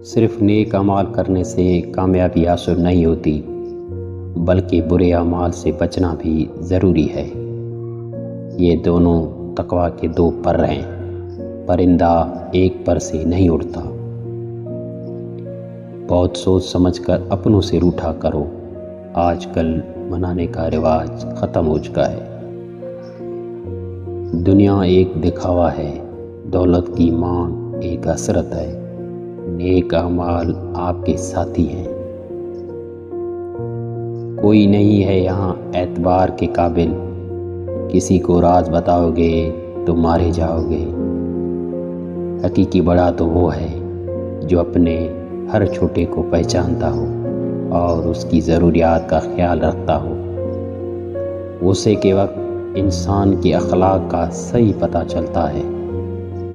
सिर्फ नेक अमाल करने से कामयाबी हासिल नहीं होती, बल्कि बुरे अमाल से बचना भी ज़रूरी है। ये दोनों तकवा के दो पर हैं। परिंदा एक पर से नहीं उड़ता। बहुत सोच समझकर अपनों से रूठा करो। आजकल मनाने का रिवाज ख़त्म हो चुका है। दुनिया एक दिखावा है, दौलत की मांग एक हसरत है। नेक अमाल आपके साथी हैं। कोई नहीं है यहाँ एतबार के काबिल, किसी को राज बताओगे तो मारे जाओगे। हकीकी बड़ा तो वो है जो अपने हर छोटे को पहचानता हो और उसकी ज़रूरियात का ख्याल रखता हो। गुस्से के वक्त इंसान के अखलाक का सही पता चलता है।